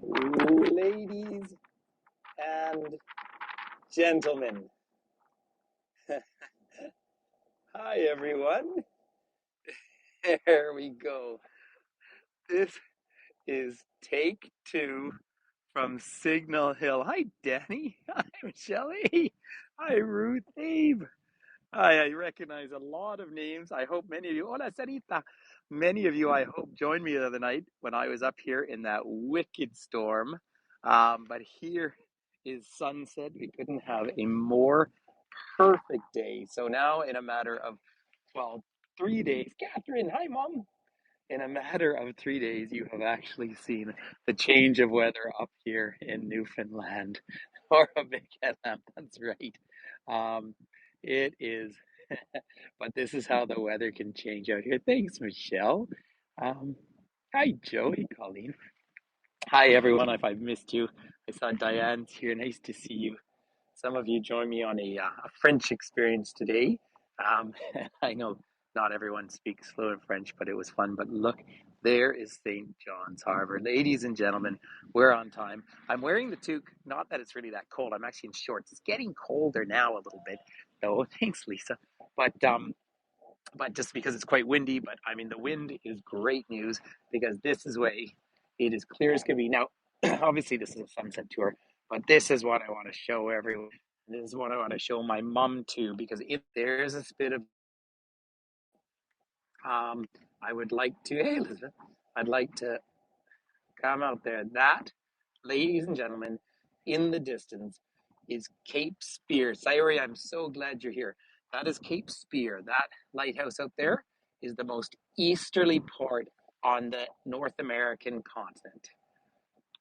Ladies and gentlemen, hi everyone. There we go. This is take two from Signal Hill. Hi, Danny. Hi, Shelley. Hi, Ruth Abe. Hi, I recognize a lot of names. I hope many of you, hola, Sarita. Many of you, I hope, joined me the other night when I was up here in that wicked storm. But here is sunset. We couldn't have a more perfect day. So now, in a matter of, well, 3 days, Catherine, hi, Mom. In a matter of 3 days, you have actually seen the change of weather up here in Newfoundland or a big headlamp. That's right. Um, it is, but this is how the weather can change out here. Thanks, Michelle. Um, Hi, Joey, Colleen. Hi, everyone. If I've missed you, I saw Diane's here. Nice to see you. Some of you joined me on a French experience today. I know not everyone speaks fluent French, but it was fun. But look, there is St. John's Harbor. Ladies and gentlemen, we're on time. I'm wearing the toque, not that it's really that cold. I'm actually in shorts. It's getting colder now a little bit, though. Thanks, Lisa. But just because it's quite windy, but I mean, the wind is great news because this is way it is clear as can be. Now, obviously, this is a sunset tour, but this is what I want to show everyone. This is what I want to show my mom too, because if there's a bit of, um, I would like to, hey, Elizabeth, I'd like to come out there. That, ladies and gentlemen, in the distance is Cape Spear. Sayuri, I'm so glad you're here. That is Cape Spear. That lighthouse out there is the most easterly port on the North American continent.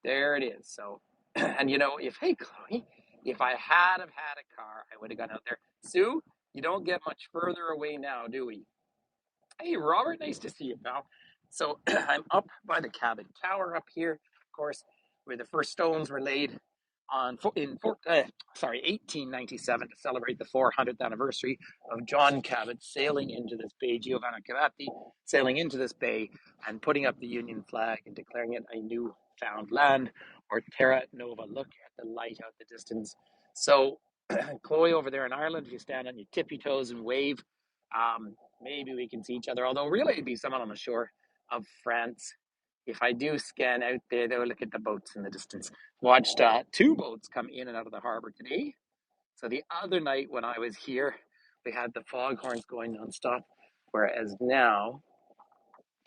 There it is. So, and you know, if, hey, Chloe, if I had have had a car, I would have gone out there. Sue, you don't get much further away now, do we? Hey, Robert, nice to see you, pal. So I'm up by the Cabot Tower up here, of course, where the first stones were laid on in 1897 to celebrate the 400th anniversary of John Cabot sailing into this bay, Giovanni Cabatti sailing into this bay and putting up the Union flag and declaring it a new found land or terra nova. Look at the light out the distance. So Chloe over there in Ireland, if you stand on your tippy toes and wave, maybe we can see each other. Although really it'd be someone on the shore of France. If I do scan out there, though, look at the boats in the distance. Watched two boats come in and out of the harbor today. So the other night when I was here, we had the foghorns going nonstop. Whereas now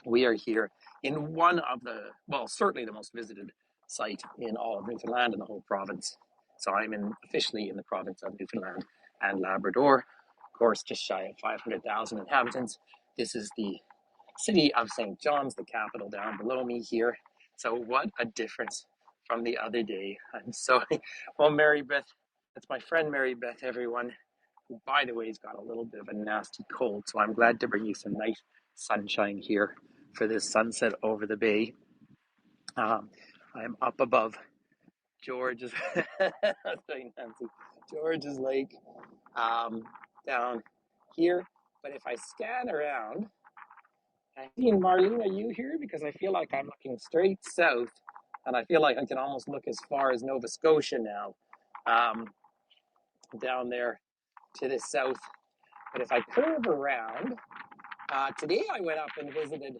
we are here in one of the, well, certainly the most visited site in all of Newfoundland and the whole province. So I'm officially in the province of Newfoundland and Labrador. Of course, just shy of 500,000 inhabitants. This is the city of St. John's, the capital down below me here. So what a difference from the other day. I'm sorry. Well, Mary Beth, that's my friend Mary Beth, everyone, who, by the way, has got a little bit of a nasty cold. So I'm glad to bring you some nice sunshine here for this sunset over the bay. I'm up above George's, sorry, Nancy, George's Lake down here. But if I scan around, Marlene, are you here? Because I feel like I'm looking straight south, and I feel like I can almost look as far as Nova Scotia now, down there to the south. But if I curve around, today I went up and visited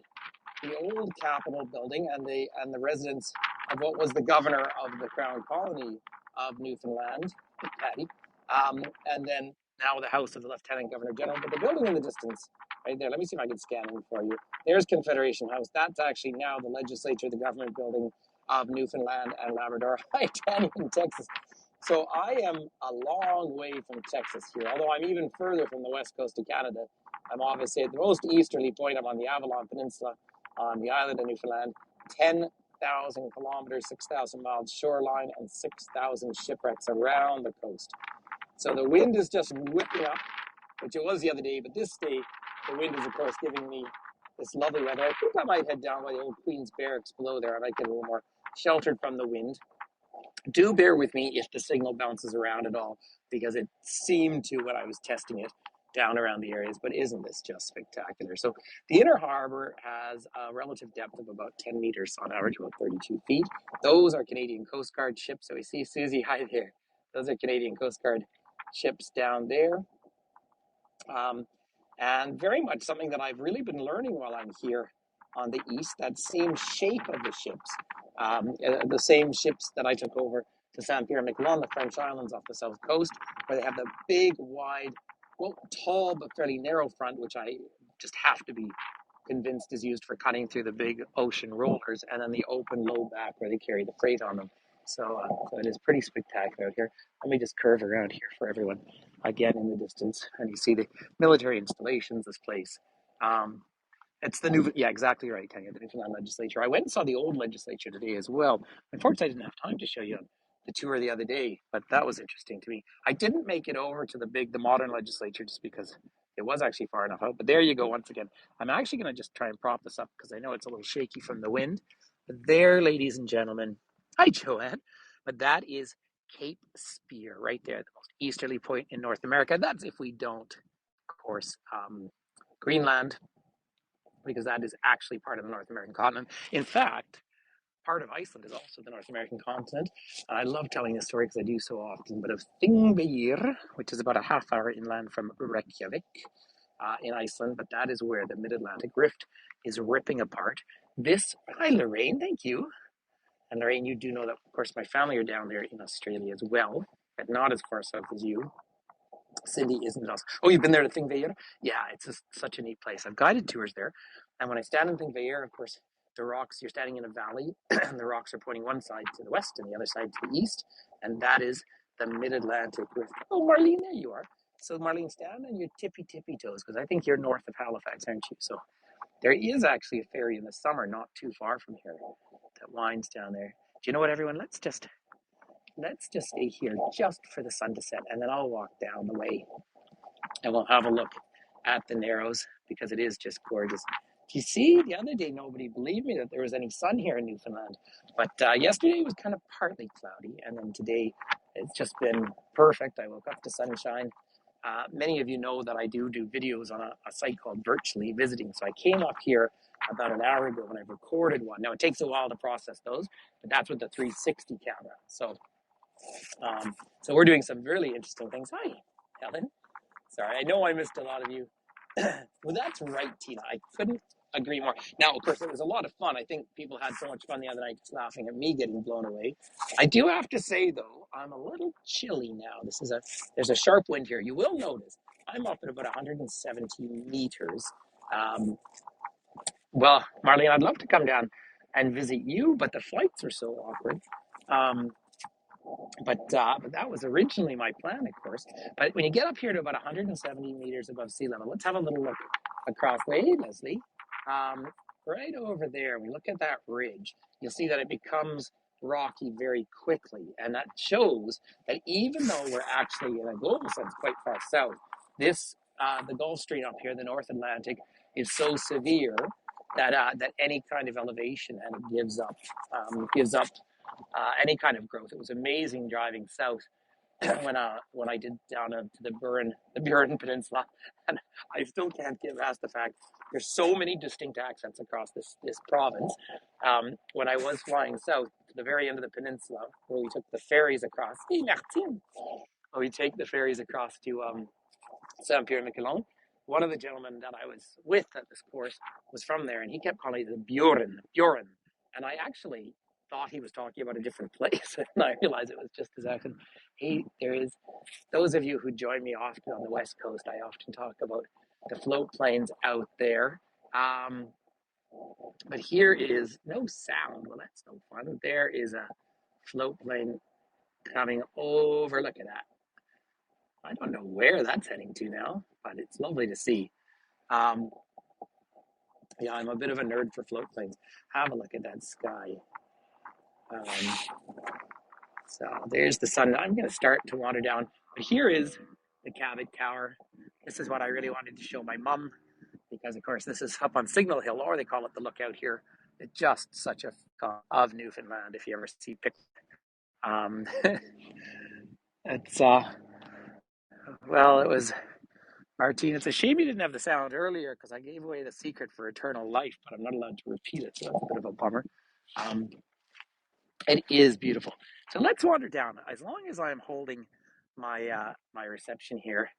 the old Capitol building and the residence of what was the governor of the Crown Colony of Newfoundland, Patty, and then now the house of the Lieutenant Governor General. But the building in the distance, right there, let me see if I can scan in for you. There's Confederation House. That's actually now the legislature, the government building of Newfoundland and Labrador. Hi, Danny in Texas. So I am a long way from Texas here, although I'm even further from the west coast of Canada. I'm obviously at the most easterly point. I'm on the Avalon Peninsula on the island of Newfoundland. 10,000 kilometers, 6,000 miles shoreline, and 6,000 shipwrecks around the coast. So the wind is just whipping up, which it was the other day, but this day, the wind is, of course, giving me this lovely weather. I think I might head down by the old Queen's Barracks below there. I might get a little more sheltered from the wind. Do bear with me if the signal bounces around at all, because it seemed to when I was testing it. down around the areas, but isn't this just spectacular? So the inner harbor has a relative depth of about 10 meters on average, about 32 feet. Those are Canadian Coast Guard ships. So we see Susie, hi there. Those are Canadian Coast Guard ships down there. Um, and very much something that I've really been learning while I'm here on the east, that same shape of the ships, the same ships that I took over to Saint-Pierre-Miquelon, the French islands off the south coast, where they have the big, wide, well, tall but fairly narrow front, which I just have to be convinced is used for cutting through the big ocean rollers, and then the open low back where they carry the freight on them. So it is pretty spectacular out here. Let me just curve around here for everyone again in the distance, and you see the military installations, this place. Um, it's the new, yeah, exactly right, Tanya, the Newfoundland legislature. I went and saw the old legislature today as well. Unfortunately, I didn't have time to show you the tour the other day, but that was interesting to me. I didn't make it over to the modern legislature just because it was actually far enough out. But there you go, once again. I'm actually going to just try and prop this up because I know it's a little shaky from the wind. But there, ladies and gentlemen, hi, Joanne. But that is Cape Spear right there, the most easterly point in North America. That's if we don't, of course, Greenland, because that is actually part of the North American continent. In fact, part of Iceland is also the North American continent. And I love telling this story because I do so often. But of Thingvellir, which is about a half hour inland from Reykjavik in Iceland, but that is where the Mid-Atlantic Rift is ripping apart. Hi Lorraine, thank you. And Lorraine, you do know that, of course, my family are down there in Australia as well, but not as far south as you. Cindy isn't awesome. Oh, you've been there to Thingvellir? Yeah, it's just such a neat place. I've guided tours there. And when I stand in Thingvellir, of course, the rocks, you're standing in a valley, and the rocks are pointing one side to the west and the other side to the east. And that is the Mid-Atlantic Rift. Oh, Marlene, there you are. So, Marlene, stand on your tippy toes, because I think you're north of Halifax, aren't you? So, there is actually a ferry in the summer not too far from here that winds down there. Do you know what, everyone? Let's just stay here just for the sun to set, and then I'll walk down the way and we'll have a look at the Narrows because it is just gorgeous. Do you see, the other day nobody believed me that there was any sun here in Newfoundland, but yesterday was kind of partly cloudy, and then today it's just been perfect. I woke up to sunshine. Many of you know that I do videos on a site called Virtually Visiting, so I came up here about an hour ago and I recorded one. Now it takes a while to process those, but that's with the 360 camera. So we're doing some really interesting things. Hi, Helen. Sorry, I know I missed a lot of you. Well, that's right, Tina. I couldn't agree more. Now, of course, it was a lot of fun. I think people had so much fun the other night just laughing at me getting blown away. I do have to say, though, I'm a little chilly now. There's a sharp wind here. You will notice I'm up at about 170 meters. Well, Marlene, I'd love to come down and visit you, but the flights are so awkward. But that was originally my plan, of course. But when you get up here to about 170 meters above sea level, let's have a little look across. Hey, Leslie. Right over there, we look at that ridge, you'll see that it becomes rocky very quickly. And that shows that even though we're actually, in a global sense, quite far south, the Gulf Stream up here, the North Atlantic, is so severe that any kind of elevation and it gives up any kind of growth. It was amazing driving south when I did down to the Burin Peninsula, and I still can't get past the fact there's so many distinct accents across this province. When I was flying south to the very end of the peninsula, where we took the ferries across, we take the ferries across to Saint-Pierre-Miquelon. One of the gentlemen that I was with at this course was from there, and he kept calling it the Burin, and I actually thought he was talking about a different place, and I realized it was just his accent. There is those of you who join me often on the West Coast. I often talk about the float planes out there, but here is no sound. Well, that's no fun. There is a float plane coming over. Look at that. I don't know where that's heading to now, but it's lovely to see. Yeah, I'm a bit of a nerd for float planes. Have a look at that sky. So there's the sun. I'm going to start to wander down. But here is the Cabot Tower. This is what I really wanted to show my mom, because, of course, this is up on Signal Hill, or they call it the Lookout here. It's just such a of Newfoundland, if you ever see pictures. It's, well, it was Martine, it's a shame you didn't have the sound earlier because I gave away the secret for eternal life, but I'm not allowed to repeat it, so that's a bit of a bummer. Um, it is beautiful. So let's wander down. As long as I'm holding my reception here.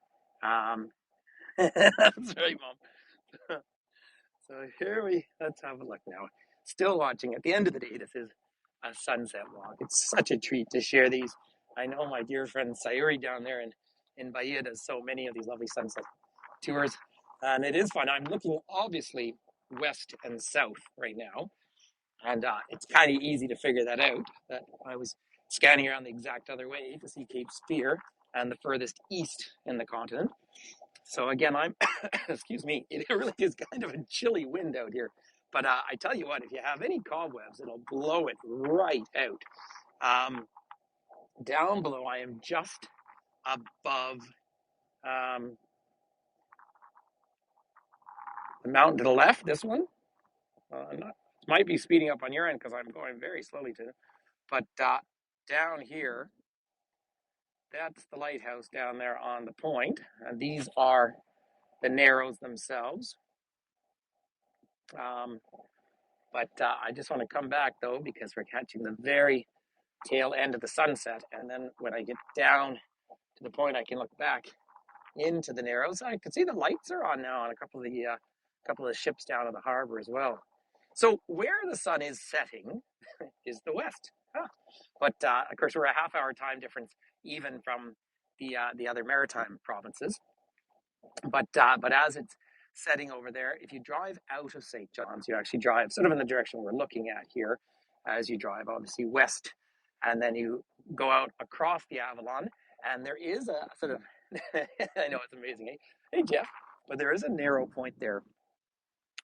Um, that's right, Mom. So let's have a look now. Still watching. At the end of the day, this is a sunset walk. It's such a treat to share these. I know my dear friend Sayuri down there in Bahia does so many of these lovely sunset tours, and it is fun. I'm looking obviously west and south right now, and it's kind of easy to figure that out. That I was scanning around the exact other way to see Cape Spear and the furthest east in the continent. So again, I'm, excuse me, it really is kind of a chilly wind out here. But I tell you what, if you have any cobwebs, it'll blow it right out. Down below, I am just above the mountain to the left, this one. Might be speeding up on your end because I'm going very slowly too. But down here, that's the lighthouse down there on the point. And these are the Narrows themselves. But I just want to come back though because we're catching the very tail end of the sunset. And then when I get down to the point, I can look back into the Narrows. I can see the lights are on now on a couple of the ships down in the harbor as well. So where the sun is setting is the west. Huh. But of course, we're a half-hour time difference even from the other maritime provinces. But as it's setting over there, if you drive out of St. John's, you actually drive sort of in the direction we're looking at here, as you drive obviously west, and then you go out across the Avalon, and there is a sort of I know it's amazing, eh? Hey Jeff, but there is a narrow point there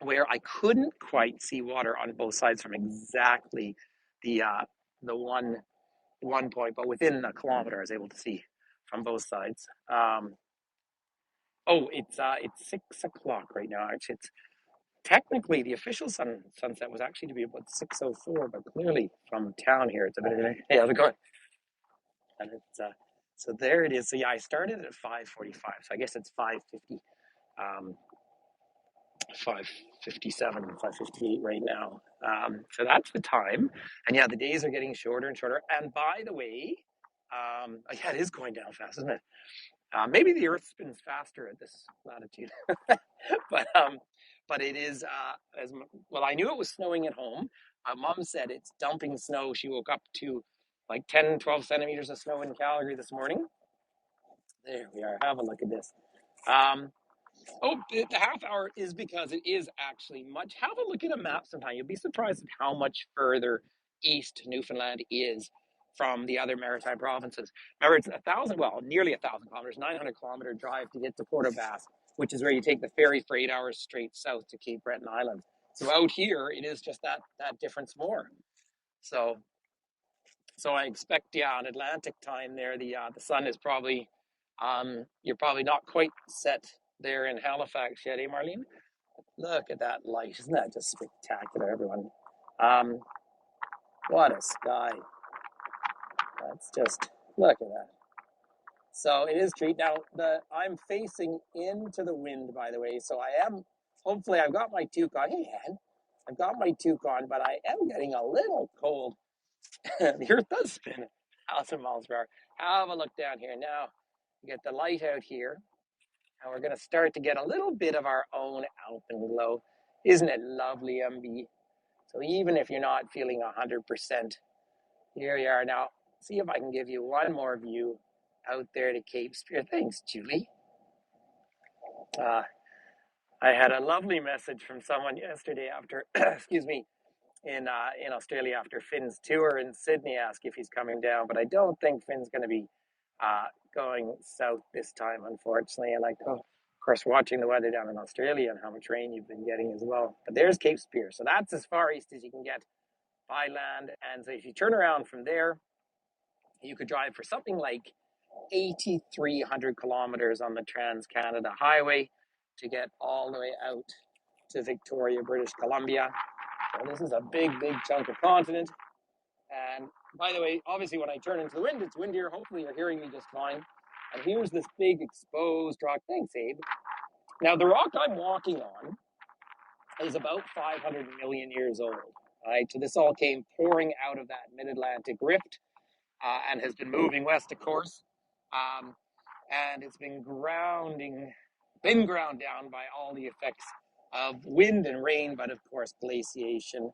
where I couldn't quite see water on both sides from exactly the one point, but within a kilometer I was able to see from both sides. It's 6 o'clock right now. Actually, it's technically the official sunset was actually to be about 6:04, but clearly from town here it's a bit of hey, how's it going? And it's so there it is. So yeah, I started at 5:45, so I guess it's 5:50, 5:57, 5:58 right now. So that's the time, and yeah, the days are getting shorter and shorter. And by the way, yeah, it is going down fast, isn't it? Maybe the Earth spins faster at this latitude, but it is as well. I knew it was snowing at home. Mom said it's dumping snow. She woke up to like 10, 12 centimeters of snow in Calgary this morning. There we are. Have a look at this. The half hour is because it is actually much. Have a look at a map sometime. You'll be surprised at how much further east Newfoundland is from the other maritime provinces. Remember, it's nearly 1,000 kilometers, 900-kilometer drive to get to Port aux Basques, which is where you take the ferry for 8 hours straight south to Cape Breton Island. So out here, it is just that difference more. So I expect, on Atlantic time there, the sun is probably, you're probably not quite set there in Halifax yet, eh, Marlene? Look at that light. Isn't that just spectacular, everyone? What a sky. That's just, look at that. So it is treat. Now, I'm facing into the wind, by the way, so hopefully I've got my toque on. Hey, Ann, I've got my toque on, but I am getting a little cold. The earth does spin 1,000 miles per hour. Have a look down here. Now, we get the light out here, and we're going to start to get a little bit of our own alpenglow. Isn't it lovely, MB? So even if you're not feeling 100%, here you are. Now, see if I can give you one more view out there to Cape Spear. Thanks, Julie. I had a lovely message from someone yesterday after, excuse me, in Australia after Finn's tour in Sydney, asked if he's coming down, but I don't think Finn's going to be going south this time, unfortunately. And of course, watching the weather down in Australia and how much rain you've been getting as well. But there's Cape Spear, so that's as far east as you can get by land. And so if you turn around from there, you could drive for something like 8,300 kilometers on the Trans-Canada Highway to get all the way out to Victoria, British Columbia. So this is a big chunk of continent. And by the way, obviously when I turn into the wind, it's windier. Hopefully you're hearing me just fine. And here's this big exposed rock. Thanks, Abe. Now, the rock I'm walking on is about 500 million years old. Right? So this all came pouring out of that mid-Atlantic rift and has been moving west, of course. Um, and it's been ground down by all the effects of wind and rain, but of course, glaciation.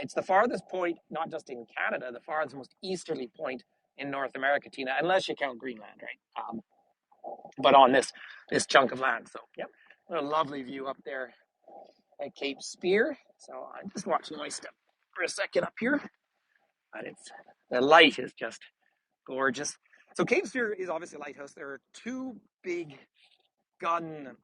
It's the farthest point, not just in Canada, the farthest, most easterly point in North America, Tina, unless you count Greenland, right? But on this chunk of land. So, yep, what a lovely view up there at Cape Spear. So I'm just watching my step for a second up here, and the light is just gorgeous. So Cape Spear is obviously a lighthouse. There are two big gun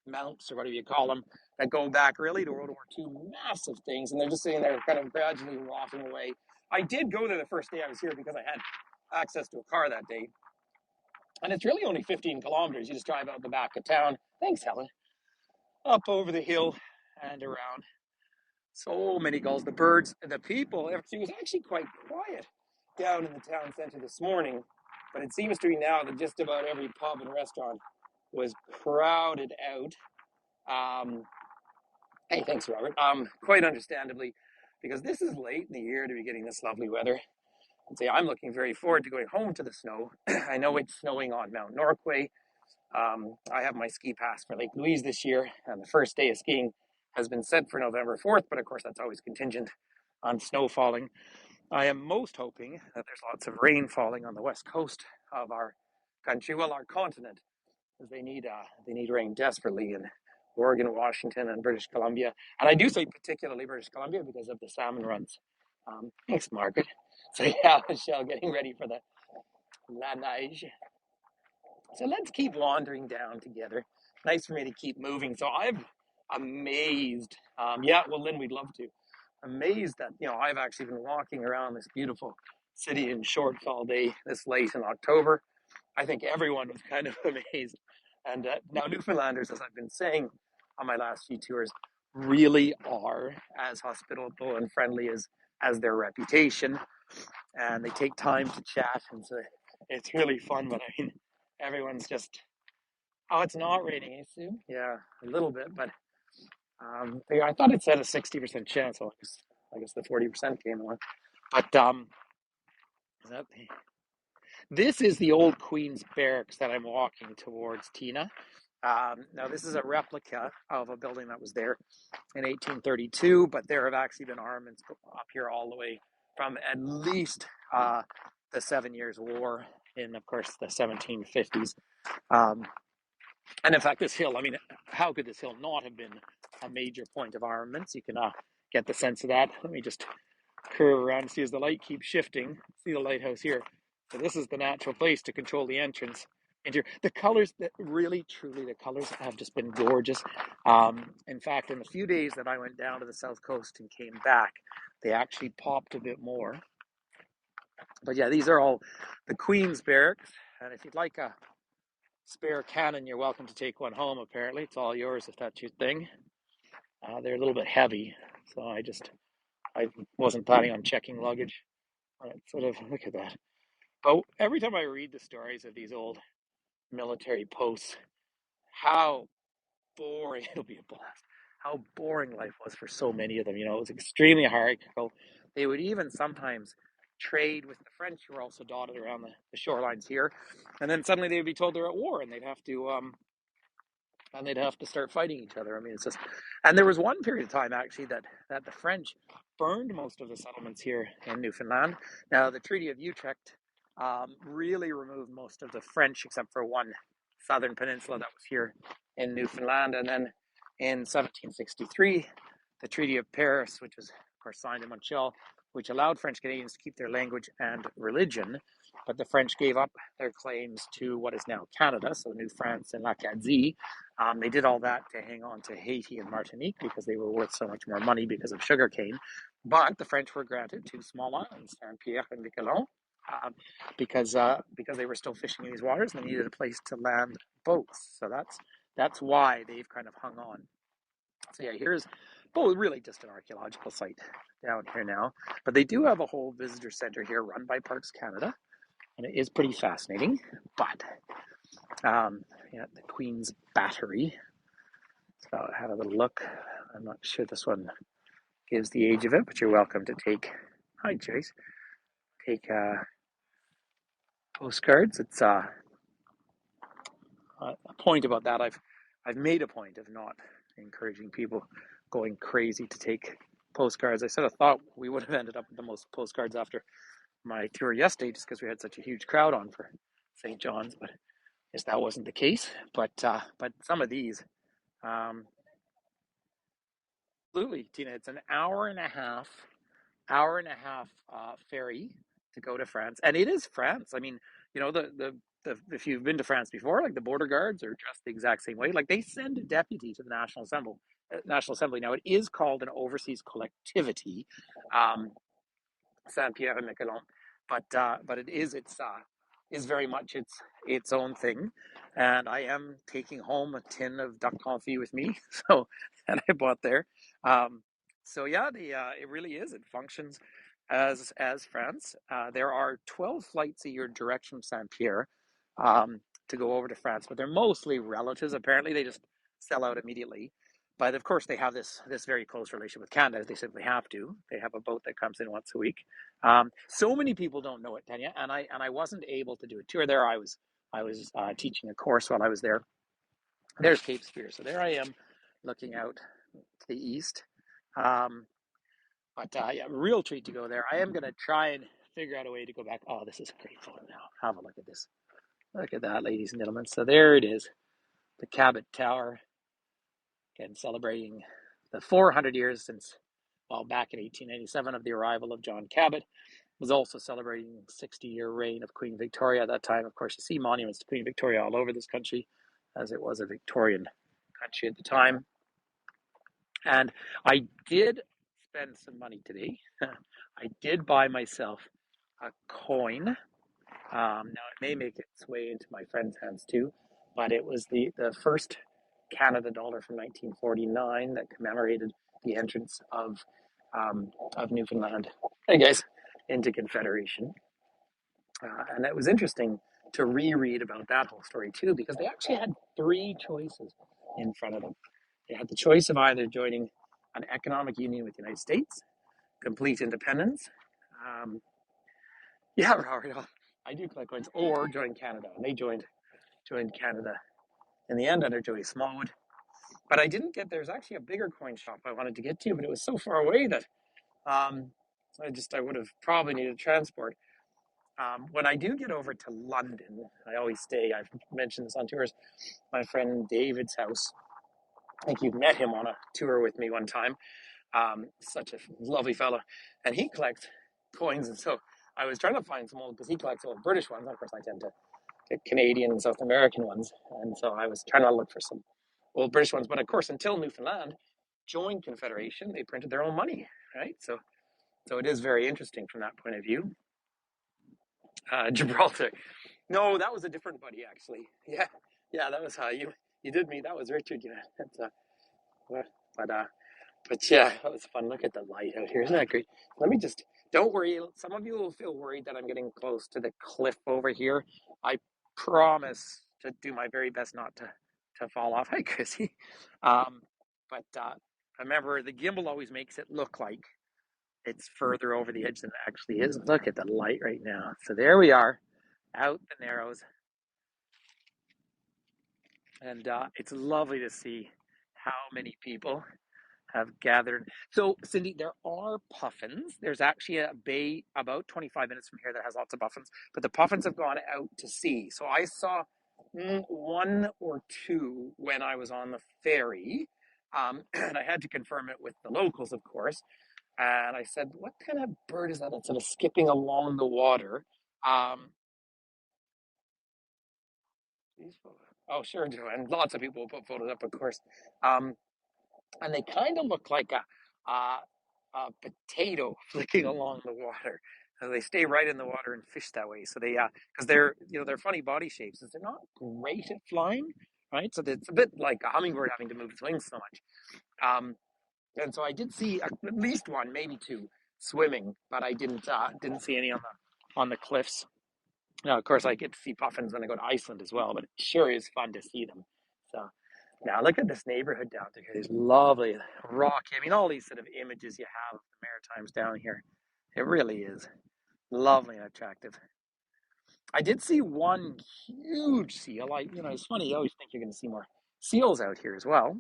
mounts, or whatever you call them, that go back really to World War II. Massive things, and they're just sitting there kind of gradually rotting away. I did go there the first day I was here because I had access to a car that day. And it's really only 15 kilometers. You just drive out the back of town. Thanks, Helen. Up over the hill and around. So many gulls. The birds, the people. It was actually quite quiet down in the town center this morning. But it seems to be now that just about every pub and restaurant was crowded out. Hey, thanks, Robert. Quite understandably, because this is late in the year to be getting this lovely weather. And say I'm looking very forward to going home to the snow. I know it's snowing on Mount Norquay. I have my ski pass for Lake Louise this year, and the first day of skiing has been set for November 4th, but of course that's always contingent on snow falling. I am most hoping that there's lots of rain falling on the west coast of our country, well, our continent, because they need rain desperately in Oregon, Washington, and British Columbia. And I do say particularly British Columbia because of the salmon runs. Thanks, Margaret. So yeah, Michelle, getting ready for the La Neige. So let's keep wandering down together. Nice for me to keep moving. So I'm amazed. Yeah, well, Lynn, we'd love to. Amazed that, I've actually been walking around this beautiful city in shorts all day this late in October. I think everyone was kind of amazed. And now Newfoundlanders, as I've been saying on my last few tours, really are as hospitable and friendly as their reputation. And they take time to chat. And so it's really fun. But I mean, everyone's just, oh, it's not raining, eh, Sue? Yeah, a little bit. But I thought it said a 60% chance. So I guess the 40% came on. But this is the old Queen's Barracks that I'm walking towards, Tina. Now, this is a replica of a building that was there in 1832, but there have actually been armaments up here all the way from at least the 7 Years' War in, of course, the 1750s. And in fact, this hill, I mean, how could this hill not have been a major point of armaments? You can get the sense of that. Let me just curve around and see as the light keeps shifting. See the lighthouse here. So this is the natural place to control the entrance into the colors. That really, truly, the colors have just been gorgeous. In fact, in the few days that I went down to the south coast and came back, they actually popped a bit more. But yeah, these are all the Queen's Barracks. And if you'd like a spare cannon, you're welcome to take one home. Apparently, it's all yours if that's your thing. They're a little bit heavy, so I wasn't planning on checking luggage. Sort of look at that. But every time I read the stories of these old military posts, how boring, it'll be a blast, how boring life was for so many of them. It was extremely hierarchical. They would even sometimes trade with the French, who were also dotted around the shorelines here. And then suddenly they would be told they're at war and they'd have to start fighting each other. I mean, it's just, and there was one period of time actually that the French burned most of the settlements here in Newfoundland. Now, the Treaty of Utrecht really removed most of the French, except for one southern peninsula that was here in Newfoundland. And then in 1763, the Treaty of Paris, which was, of course, signed in Montreal, which allowed French Canadians to keep their language and religion, but the French gave up their claims to what is now Canada, so New France and L'Acadie. They did all that to hang on to Haiti and Martinique because they were worth so much more money because of sugarcane. But the French were granted two small islands, Saint-Pierre and Miquelon, because they were still fishing in these waters and they needed a place to land boats. So that's why they've kind of hung on. So yeah, here's really just an archaeological site down here now. But they do have a whole visitor center here run by Parks Canada. and it is pretty fascinating. But yeah, the Queen's Battery. So I had a little look. I'm not sure this one gives the age of it, but you're welcome to take. Hi, Chase. Take postcards. It's a point about that. I've made a point of not encouraging people going crazy to take postcards. I sort of thought we would have ended up with the most postcards after my tour yesterday, just because we had such a huge crowd on for St. John's, but I guess that wasn't the case. But some of these, absolutely, Tina. It's an hour and a half ferry to go to France, and it is France. I mean, the if you've been to France before, like the border guards are dressed the exact same way. Like they send a deputy to the National Assembly. National Assembly. Now it is called an overseas collectivity, um, Saint Pierre and Miquelon, but is very much its own thing. And I am taking home a tin of duck confit with me, so that I bought there. Um, so yeah, it really is. It functions as France. There are 12 flights a year direct from Saint Pierre um, to go over to France, but they're mostly relatives. Apparently, they just sell out immediately. But of course, they have this very close relationship with Canada. They simply have to. They have a boat that comes in once a week. So many people don't know it, Tanya, and I wasn't able to do a tour there. I was teaching a course while I was there. There's Cape Spear, so there I am, looking out to the east. Um, but yeah, real treat to go there. I am going to try and figure out a way to go back. Oh, this is a great photo now. Have a look at this. Look at that, ladies and gentlemen. So there it is, the Cabot Tower, again celebrating the 400 years since, well, back in 1887 of the arrival of John Cabot. Was also celebrating 60-year reign of Queen Victoria at that time. Of course, you see monuments to Queen Victoria all over this country, as it was a Victorian country at the time. And I did spend some money today. I did buy myself a coin. Now, it may make its way into my friend's hands too, but it was the first Canada dollar from 1949 that commemorated the entrance of Newfoundland, hey guys, into Confederation. And it was interesting to reread about that whole story too, because they actually had three choices in front of them. They had the choice of either joining an economic union with the United States, complete independence. Um, yeah, Robert, I do collect coins, or join Canada. And they joined Canada in the end under Joey Smallwood. But I didn't get, there's actually a bigger coin shop I wanted to get to, but it was so far away that I would have probably needed transport. When I do get over to London, I always stay, I've mentioned this on tours, my friend David's house. I think you've met him on a tour with me one time. Such a lovely fellow. And he collects coins. And so I was trying to find some old, because he collects old British ones. Of course, I tend to get Canadian and South American ones. And so I was trying to look for some old British ones. But of course, until Newfoundland joined Confederation, they printed their own money, right? So it is very interesting from that point of view. Gibraltar. No, that was a different buddy, actually. Yeah, that was how you did me. That was Richard. But yeah, that was fun. Look at the light out here. Isn't that great? Let me just, don't worry. Some of you will feel worried that I'm getting close to the cliff over here. I promise to do my very best not to fall off. Hi, Chrissy. But remember, the gimbal always makes it look like it's further over the edge than it actually is. Look at the light right now. So there we are, out the Narrows. And it's lovely to see how many people have gathered. So, Cindy, there are puffins. There's actually a bay about 25 minutes from here that has lots of puffins, but the puffins have gone out to sea. So I saw one or two when I was on the ferry, and I had to confirm it with the locals, of course. And I said, "What kind of bird is that that's sort of skipping along the water?" Um, oh, sure, and lots of people will put photos up, of course. Um, and they kind of look like a potato flicking along the water. So they stay right in the water and fish that way. So they, because they're funny body shapes. They're not great at flying, right? So it's a bit like a hummingbird having to move its wings so much. And so I did see at least one, maybe two, swimming, but I didn't see any on the cliffs. Now, of course, I get to see puffins when I go to Iceland as well, but it sure is fun to see them. So now look at this neighborhood down there. It's lovely, rocky. I mean, all these sort of images you have of the Maritimes down here. It really is lovely and attractive. I did see one huge seal. It's funny. You always think you're going to see more seals out here as well.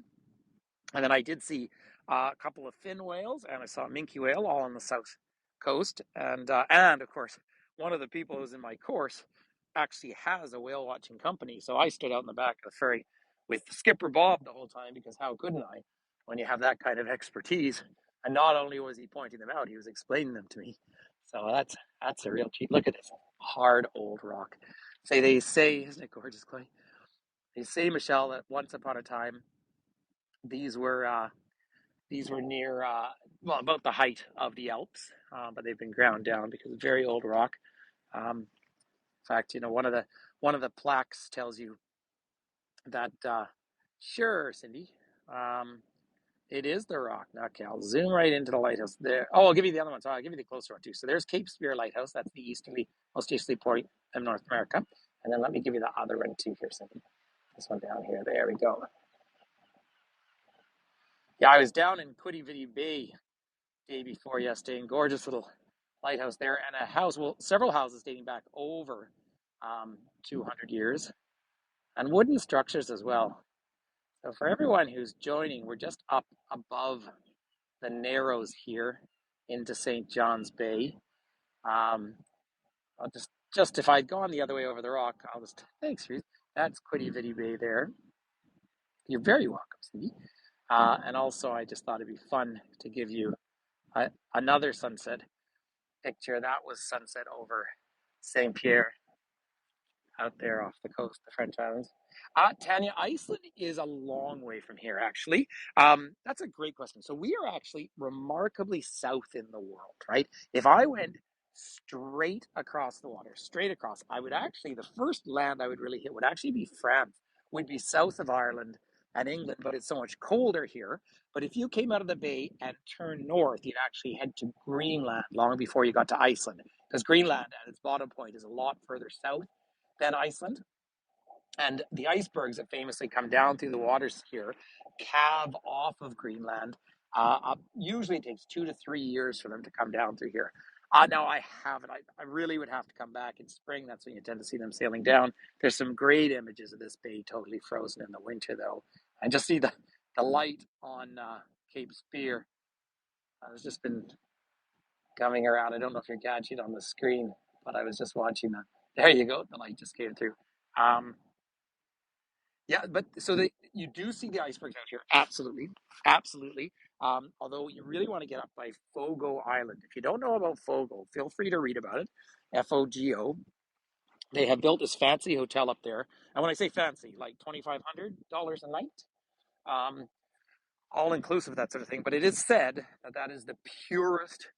And then I did see a couple of fin whales, and I saw a minke whale all on the south coast. And of course, one of the people who's in my course actually has a whale watching company. So I stood out in the back of the ferry with Skipper Bob the whole time, because how couldn't I when you have that kind of expertise? And not only was he pointing them out, he was explaining them to me. So that's a real treat. Look at this hard old rock. They say, isn't it gorgeous, Clay? They say, Michelle, that once upon a time these were near, well, about the height of the Alps, but they've been ground down because of very old rock. In fact, one of the plaques tells you that. Sure, Cindy, it is the rock. Okay, I'll zoom right into the lighthouse there. Oh, I'll give you the other one. So I'll give you the closer one too. So there's Cape Spear Lighthouse. That's the most easterly point of North America. And then let me give you the other one too here, Cindy. This one down here. There we go. Yeah, I was down in Quidi Bay day before yesterday, and gorgeous little lighthouse there, and a house, well, several houses dating back over 200 years, and wooden structures as well. So for everyone who's joining, we're just up above the Narrows here into St. John's Bay. I'll just if I'd gone the other way over the rock, thanks, Ruth. That's Quidi Bay there. You're very welcome, Cindy. And also, I just thought it'd be fun to give you another sunset picture. That was sunset over St. Pierre out there off the coast, the French islands. Tanya, Iceland is a long way from here, actually. That's a great question. So we are actually remarkably south in the world, right? If I went straight across the water, straight across, the first land I would really hit would actually be France, would be south of Ireland and England, but it's so much colder here. But if you came out of the bay and turned north, you'd actually head to Greenland long before you got to Iceland, because Greenland at its bottom point is a lot further south than Iceland. And the icebergs that famously come down through the waters here calve off of Greenland. Usually it takes 2 to 3 years for them to come down through here. Now I haven't. I really would have to come back in spring. That's when you tend to see them sailing down. There's some great images of this bay totally frozen in the winter, though. And just see the light on Cape Spear. It's just been coming around. I don't know if you're catching it on the screen, but I was just watching that. There you go. The light just came through. Yeah, but you do see the icebergs out here. Absolutely. Absolutely. Although you really want to get up by Fogo Island. If you don't know about Fogo, feel free to read about it. Fogo. They have built this fancy hotel up there. And when I say fancy, like $2,500 a night, all inclusive, that sort of thing. But it is said that that is the purest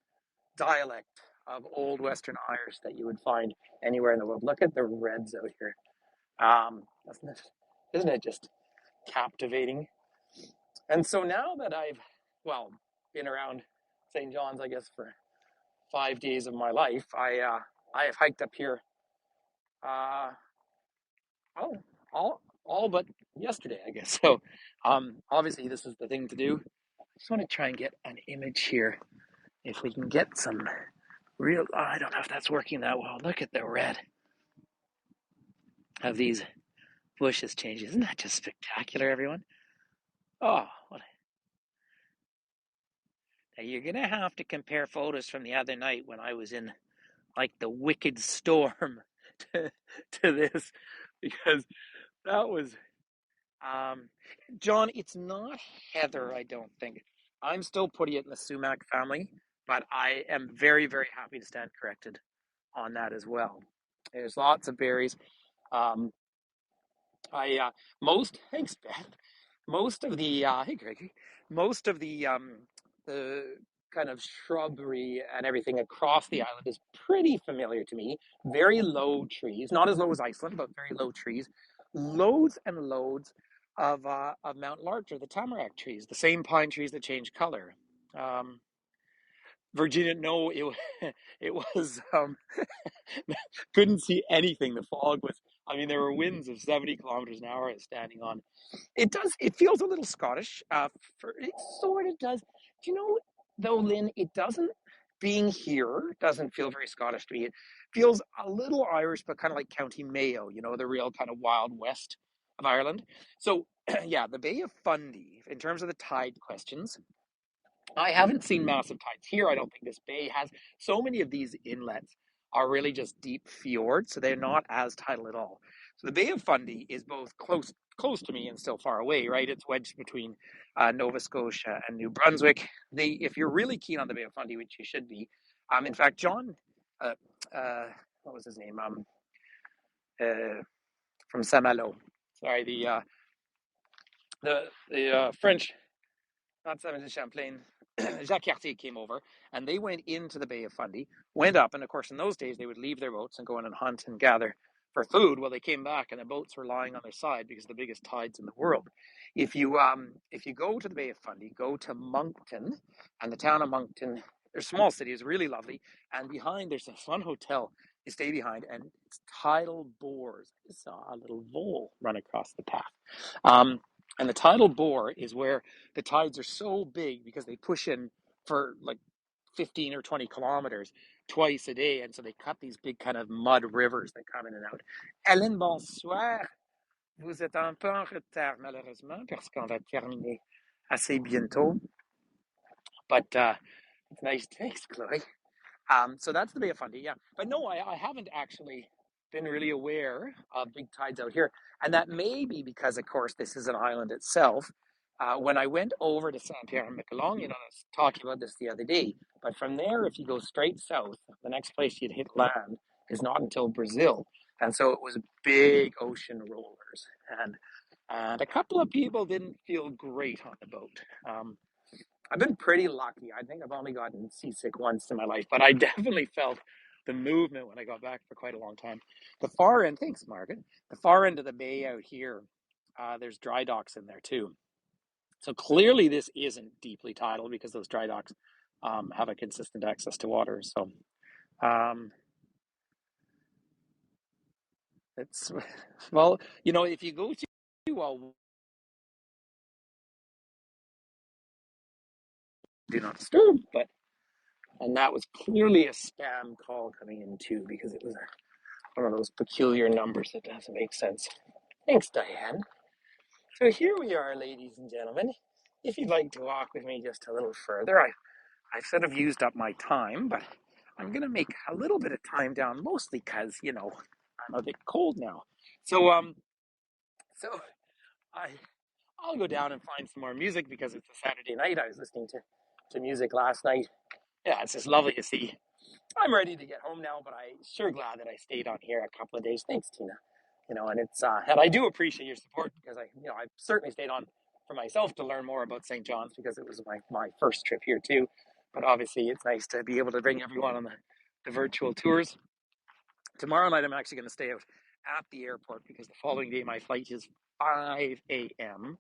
dialect of Old Western Irish that you would find anywhere in the world. Look at the reds out here. Isn't it just captivating? And so now that I've, well, been around St. John's, I guess, for 5 days of my life, I have hiked up here, oh, all but yesterday, I guess. So, obviously, this is the thing to do. I just want to try and get an image here. If we can get some real, I don't know if that's working that well. Look at the red of these bushes changing. Isn't that just spectacular, everyone? Oh, what Now you're going to have to compare photos from the other night when I was in like the wicked storm to, to this, because that was, John, it's not heather, I don't think. I'm still putting it in the sumac family, but I am very, very happy to stand corrected on that as well. There's lots of berries. Um, thanks, Beth. Most of the hey Gregory, most of the kind of shrubbery and everything across the island is pretty familiar to me. Very low trees, not as low as Iceland, but very low trees. Loads and loads of Mount Larcher, the tamarack trees, the same pine trees that change color. Um, Virginia, no, it was couldn't see anything. The fog was, I mean, there were winds of 70 kilometers an hour I was standing on. It does, it feels a little Scottish. It sort of does. Do you know, though, Lynn, it doesn't, being here doesn't feel very Scottish to me. It feels a little Irish, but kind of like County Mayo, you know, the real kind of wild west of Ireland. So, yeah, the Bay of Fundy, in terms of the tide questions, I haven't seen massive tides here. I don't think this bay has. So many of these inlets are really just deep fjords, so they're not as tidal at all. So the Bay of Fundy is both close to me and still far away, right? It's wedged between Nova Scotia and New Brunswick. If you're really keen on the Bay of Fundy, which you should be, in fact, John, uh, uh, what was his name? From Saint Malo. Sorry, the French, not Saint Champlain, Jacques Cartier came over, and they went into the Bay of Fundy, went up, and of course in those days they would leave their boats and go in and hunt and gather for food. Well, they came back and the boats were lying on their side because of the biggest tides in the world. If you go to the Bay of Fundy, go to Moncton, and the town of Moncton, their small city, is really lovely, and behind there's a fun hotel you stay behind, and it's tidal bores. I saw a little vole run across the path. Um, and the tidal bore is where the tides are so big because they push in for like 15 or 20 kilometers twice a day. And so they cut these big kind of mud rivers that come in and out. Hélène, bonsoir. Vous êtes un peu en retard, malheureusement, parce qu'on va terminer assez bientôt. But it's nice. Thanks, Chloe. So that's the Bay of Fundy, yeah. But no, I haven't actually been really aware of big tides out here. And that may be because, of course, this is an island itself. When I went over to Saint Pierre and Miquelon, you know, I was talking about this the other day, but from there, if you go straight south, the next place you'd hit land is not until Brazil. And so it was big ocean rollers. And a couple of people didn't feel great on the boat. I've been pretty lucky. I think I've only gotten seasick once in my life, but I definitely felt the movement when I got back for quite a long time. The far end, thanks, Margaret. The far end of the bay out here, there's dry docks in there too. So clearly, this isn't deeply tidal because those dry docks have a consistent access to water. So um, it's well, you know, if you go to well, do not disturb, but and that was clearly a spam call coming in too because it was one of those peculiar numbers that doesn't make sense. Thanks, Diane. So here we are, ladies and gentlemen. If you'd like to walk with me just a little further, I've sort of used up my time, but I'm going to make a little bit of time down, mostly because, you know, I'm a bit cold now. So, so I, I'll go down and find some more music because it's a Saturday night. I was listening to music last night. Yeah, it's just lovely to see. I'm ready to get home now, but I'm sure glad that I stayed on here a couple of days. Thanks, Tina. You know, and it's and I do appreciate your support because I've certainly stayed on for myself to learn more about St. John's because it was my first trip here too. But obviously, it's nice to be able to bring everyone on the virtual tours. Tomorrow night, I'm actually going to stay out at the airport because the following day my flight is 5 a.m.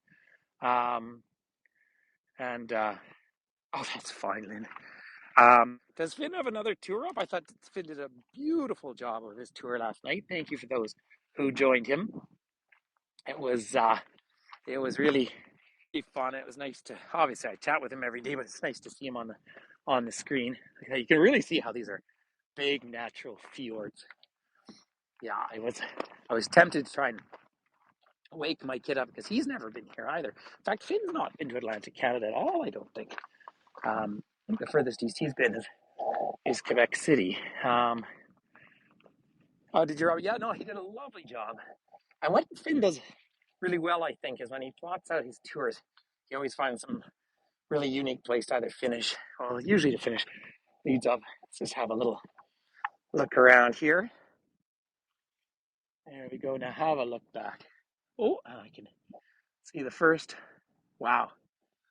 And oh, that's fine, Lynn. Does Finn have another tour up? I thought Finn did a beautiful job of his tour last night. Thank you for those who joined him. It was really fun. It was nice to obviously I chat with him every day, but it's nice to see him on the screen. You can really see how these are big natural fjords. Yeah, I was tempted to try and wake my kid up because he's never been here either. In fact, Finn's not been to Atlantic Canada at all, I don't think. I think the furthest east he's been is Quebec City. Oh, did you? Yeah, no, he did a lovely job. And what Finn does really well, I think, is when he plots out his tours, he always finds some really unique place to either finish, or usually to finish, leads up. Let's just have a little look around here. There we go. Now have a look back. Oh, and I can see the first. Wow.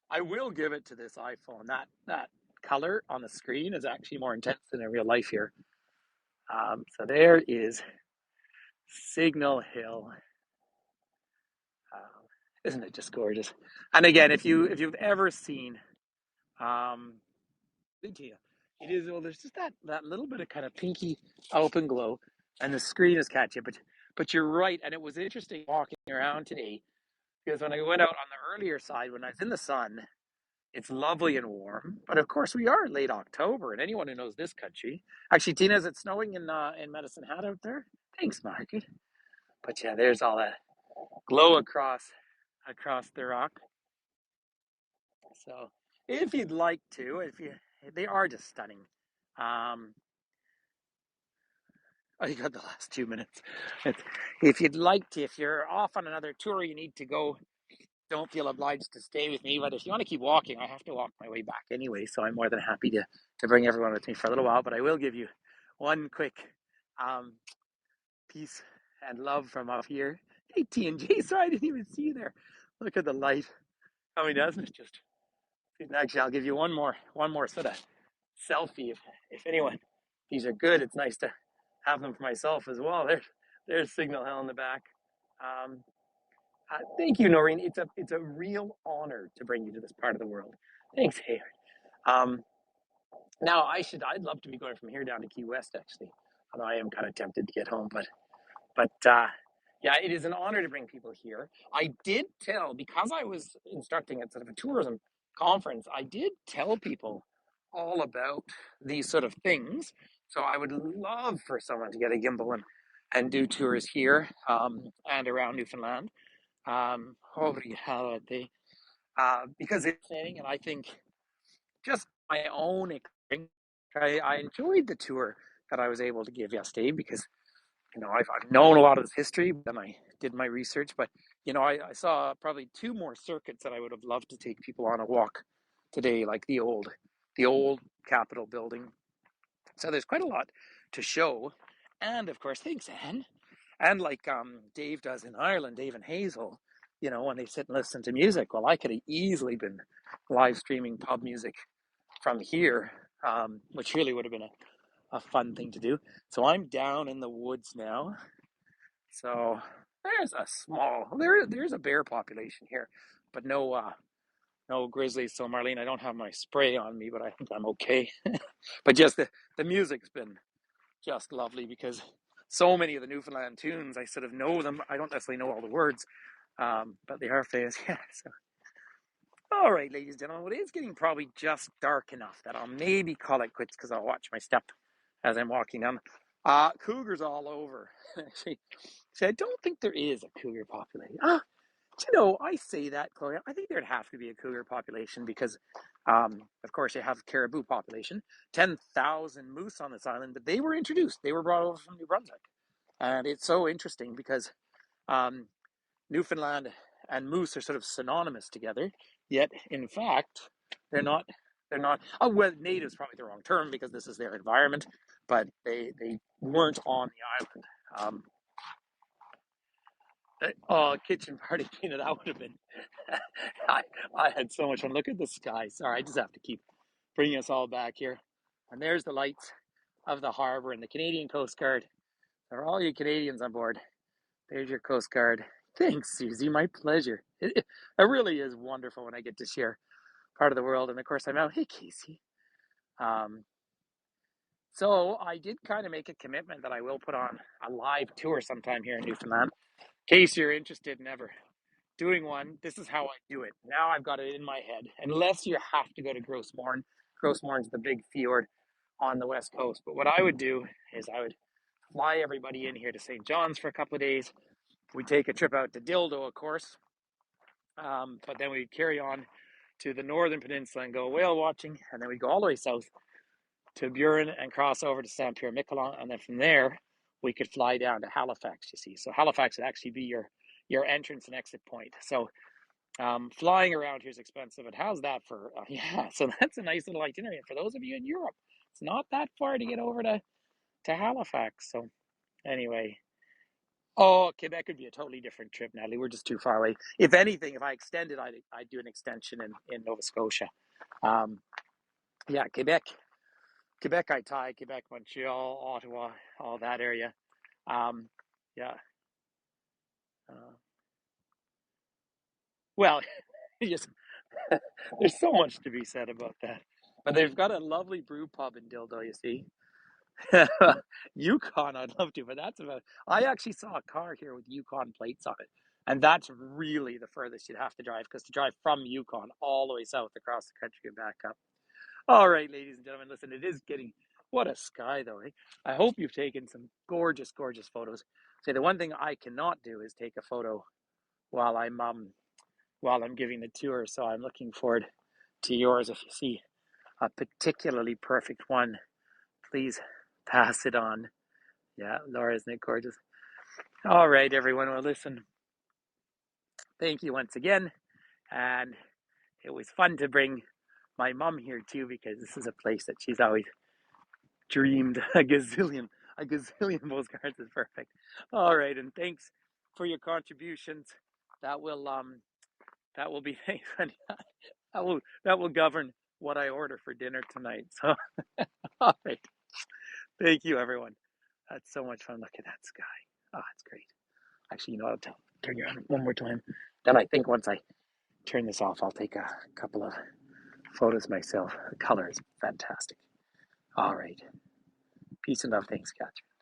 I will give it to this iPhone. That color on the screen is actually more intense than in real life here. So there is Signal Hill. Isn't it just gorgeous? And again, if you've ever seen, It is. Well, there's just that little bit of kind of pinky open glow, and the screen is catchy. But you're right, and it was interesting walking around today because when I went out on the earlier side, when I was in the sun, it's lovely and warm. But of course, we are late October, and anyone who knows this country, actually, Tina, is it snowing in Medicine Hat out there? Thanks, Margaret. But yeah, there's all that glow across the rock. So if you'd like to, if you they are just stunning. Um, oh, you got the last 2 minutes. If you'd like to, if you're off on another tour, you need to go. Don't feel obliged to stay with me, but if you want to keep walking, I have to walk my way back anyway. So I'm more than happy to bring everyone with me for a little while. But I will give you one quick um, peace and love from up here. Hey, T and J, sorry I didn't even see you there. Look at the light. I mean, doesn't it just? Actually, I'll give you one more sort of selfie. If anyone, these are good. It's nice to have them for myself as well. There's Signal Hill in the back. Um, thank you, Noreen. It's a real honor to bring you to this part of the world. Thanks, Hayward. Um, now I'd love to be going from here down to Key West actually, although I am kind of tempted to get home. But yeah, it is an honor to bring people here. I did tell, because I was instructing at sort of a tourism conference, I did tell people all about these sort of things. So I would love for someone to get a gimbal and do tours here and around Newfoundland. Because it's fascinating, and I think just my own experience, I enjoyed the tour that I was able to give yesterday because I've known a lot of this history, then I did my research, but I saw probably two more circuits that I would have loved to take people on a walk today, like the old Capitol building. So there's quite a lot to show, and of course, thanks, Anne. And like Dave does in Ireland, Dave and Hazel, when they sit and listen to music. Well, I could have easily been live streaming pub music from here, which really would have been a fun thing to do. So I'm down in the woods now. So there's a bear population here, but no grizzlies. So Marlene, I don't have my spray on me, but I think I'm okay. But just the music's been just lovely because so many of the Newfoundland tunes, I sort of know them. I don't necessarily know all the words, but they are famous. Yeah. So all right, ladies and gentlemen, well, it is getting probably just dark enough that I'll maybe call it quits because I'll watch my step as I'm walking down. Cougars all over. See, I don't think there is a cougar population. I say that, Chloe. I think there'd have to be a cougar population because, of course, you have caribou population, 10,000 moose on this island, but they were introduced. They were brought over from New Brunswick. And it's so interesting because um, Newfoundland and moose are sort of synonymous together, yet in fact they're not. They're not. Oh, well, native is probably the wrong term because this is their environment, but they weren't on the island. Kitchen party peanut. That would have been. I, I had so much fun. Look at the sky. Sorry, I just have to keep bringing us all back here. And there's the lights of the harbor and the Canadian Coast Guard. There are all you Canadians on board. There's your Coast Guard. Thanks, Susie. My pleasure. It really is wonderful when I get to share part of the world. And of course, I'm out. Hey, Casey. Um, so I did kind of make a commitment that I will put on a live tour sometime here in Newfoundland. In case you're interested in ever doing one, this is how I do it. Now I've got it in my head. Unless you have to go to Gross Morn. Gross Morn's the big fjord on the west coast. But what I would do is I would fly everybody in here to St. John's for a couple of days. We take a trip out to Dildo, of course, but then we'd carry on to the northern peninsula and go whale watching, and then we'd go all the way south to Burin and cross over to Saint Pierre Miquelon, and then from there we could fly down to Halifax. You see, so Halifax would actually be your entrance and exit point. So flying around here is expensive. And how's that for? Yeah, so that's a nice little itinerary. And for those of you in Europe, it's not that far to get over to Halifax. So anyway, oh, Quebec would be a totally different trip, Natalie. We're just too far away. If anything, if I extended, I'd do an extension in Nova Scotia. Um, yeah, Quebec, I tie Quebec, Montreal, Ottawa, all that area. Um, yeah. Well, yes, there's so much to be said about that. But they've got a lovely brew pub in Dildo, you see. Yukon, I'd love to, but that's about. I actually saw a car here with Yukon plates on it, and that's really the furthest you'd have to drive because to drive from Yukon all the way south across the country and back up. All right, ladies and gentlemen, listen, it is getting what a sky though. Eh? I hope you've taken some gorgeous, gorgeous photos. Say the one thing I cannot do is take a photo while I'm giving the tour. So I'm looking forward to yours. If you see a particularly perfect one, please pass it on. Yeah, Laura, isn't it gorgeous? All right, everyone. Well, listen, thank you once again. And it was fun to bring my mom here too, because this is a place that she's always dreamed a gazillion postcards is perfect. All right, and thanks for your contributions. That will that will be that will govern what I order for dinner tonight. So all right. Thank you everyone. That's so much fun. Look at that sky. Oh, it's great. Actually, you know what? I'll turn you on one more time. Then I think once I turn this off, I'll take a couple of photos myself. The color is fantastic. All right. Peace and love. Thanks, Catherine.